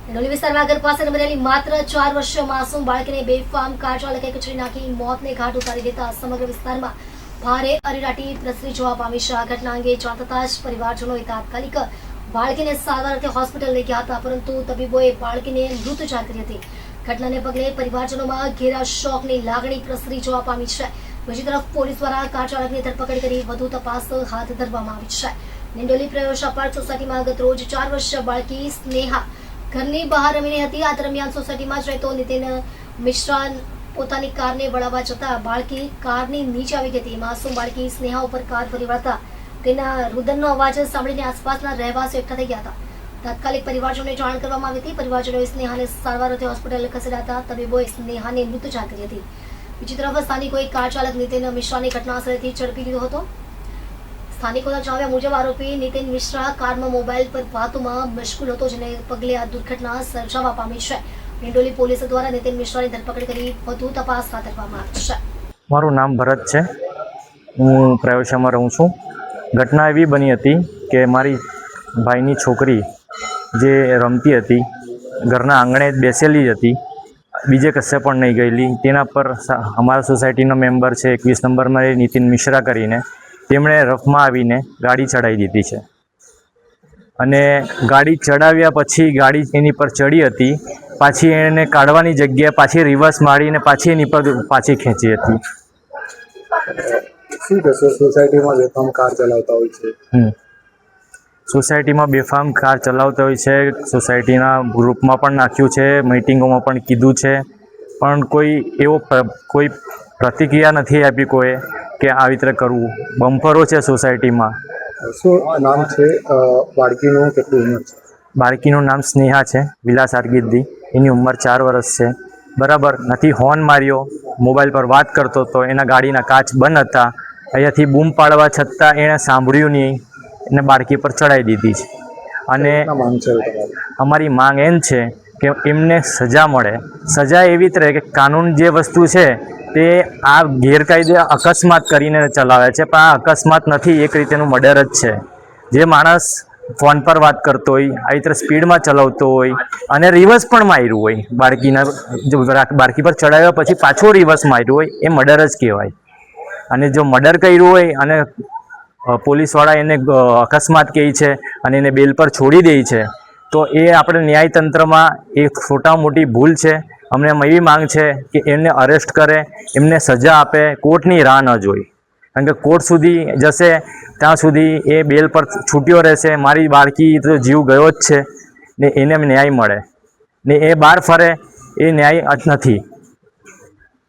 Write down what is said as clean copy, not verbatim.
ડોલી વિસ્તારમાં ઘર પાસે રમેલી માત્ર 4 વર્ષીય માસૂમ બાળકીને બેફામ કાર ચાલકે કચડી નાખી મોતને ઘાટ ઉતારી દેતા સમગ્ર વિસ્તારમાં ભારે અરેરાટી પ્રસરી જોવા પામી છે। આ ઘટના અંગે જાણ થતાં જ પરિવારજનોએ તાત્કાલિક બાળકીને સારવાર અર્થે હોસ્પિટલ લઈ ગયા હતા, પરંતુ તબીબોએ બાળકીને મૃત જાહેર કરી હતી। ઘટનાને પગલે પરિવારજનોમાં ઘેરા શોકની લાગણી પ્રસરી જોવા પામી છે। બીજી તરફ પોલીસ દ્વારા કાર ચાલકની ધરપકડ કરી વધુ તપાસ હાથ ધરવામાં આવી છે। નિંડોલી પ્રયોશા પાર્ક સોસાયટીમાં ગત રોજ 4 વર્ષીય બાળકી સ્નેહા ઘરની બહાર રમી હતી। આ દરમિયાન સોસાયટીમાં જ રહેતો નીતિન મિશ્રા પોતાની કારને વળાવવા જતા બાળકી કારની નીચે આવી ગઈ હતી। માસૂમ બાળકી સ્નેહા ઉપર કાર ફરી વળતા તેના રુદનનો અવાજ સાંભળીને આસપાસના રહેવાસીઓ એકઠા થઈ ગયા હતા। તાત્કાલિક પરિવારજનોને જાણ કરવામાં આવી હતી। પરિવારજનોએ સ્નેહાને સારવાર અર્થે હોસ્પિટલ ખસેડ્યા હતા। તબીબોએ સ્નેહાને મૃત જાહેર કરી હતી। બીજી તરફ સ્થાનિકોએ કાર ચાલક નીતિન મિશ્રાને ઘટનાસ્થળેથી ઝડપી લીધો હતો। સ્થાનિકોના જણાવ્યા મુજબ આરોપી નીતિન મિશ્રા કારમાં મોબાઈલ પર વાતોમાં મશગુલ હતો, જેને પગલે આ દુર્ઘટના સર્જાવા પામી છે। નિંડોલી પોલીસ દ્વારા નીતિન મિશ્રાની ધરપકડ કરી વધુ તપાસ હાથ ધરવામાં આવી છે। મારું નામ ભરત છે, હું પ્રયોશામાં રહું છું। ઘટના એવી બની હતી કે મારી ભાઈની છોકરી જે રમતી હતી, ઘરના આંગણે બેસેલી જ હતી, બીજે કશે પણ નહીં ગયેલી। તેના પર અમારા સોસાયટીનો મેમ્બર છે 21 નંબરમાં નીતિન મિશ્રા કરીને, તેમણે રફમાં આવીને ગાડી ચડાવી દીધી છે અને ગાડી ચડાવ્યા પછી ગાડી એની પર ચડી હતી, પાછી એને કાઢવાની જગ્યાએ પાછી રિવર્સ મારીને પાછી એની પર પાછી ખેંચી હતી। શું કહેશો, સોસાયટીમાં બેફામ કાર ચલાવતા હોય છે? સોસાયટીમાં બેફામ કાર ચલાવતા હોય છે। સોસાયટીના ગ્રુપમાં પણ નાખ્યું છે, મીટિંગોમાં પણ કીધું છે, પણ કોઈ પ્રતિક્રિયા નથી આપી કોઈ કે આવી રીતે કરવું। બમ્પરો છે સોસાયટીમાં। શું નામ છે બાળકીનું? કેટલી ઉંમર છે? બાળકીનું નામ સ્નેહા છે, વિલાસ આરગીદી। એની ઉંમર 4 વર્ષ છે। બરાબર નથી હોર્ન માર્યો, મોબાઈલ પર વાત કરતો હતો, એના ગાડીના કાચ બંધ હતા, અહીંયાથી બૂમ પાડવા છતાં એણે સાંભળ્યું નહીં, એને બાળકી પર ચડાવી દીધી છે। અને અમારી માંગ એમ છે કે એમને સજા મળે। સજા એવી જ રહે કે કાનૂન જે વસ્તુ છે તે આ ગેરકાયદે અકસ્માત કરીને ચલાવે છે, પણ આ અકસ્માત નથી, એક રીતેનું મર્ડર જ છે। જે માણસ ફોન પર વાત કરતો હોય, આવી રીતે સ્પીડમાં ચલાવતો હોય અને રિવર્સ પણ માર્યું હોય, બાળકી પર ચડાવ્યા પછી પાછો રિવર્સ માર્યું હોય, એ મર્ડર જ કહેવાય। અને જો મર્ડર કર્યું હોય અને પોલીસવાળા એને અકસ્માત કહે છે અને એને બેલ પર છોડી દે છે, તો એ આપણે ન્યાયતંત્રમાં એ ખોટા મોટી ભૂલ છે। અમને એવી માંગ છે કે એમને અરેસ્ટ કરે, એમને સજા આપે, કોર્ટની રાહ ન જોઈ, કારણ કે કોર્ટ સુધી જશે ત્યાં સુધી એ બેલ પર છૂટ્યો રહેશે। મારી બાળકી તો જીવ ગયો જ છે ને, એને ન્યાય મળે ને એ બહાર ફરે એ ન્યાય નથી।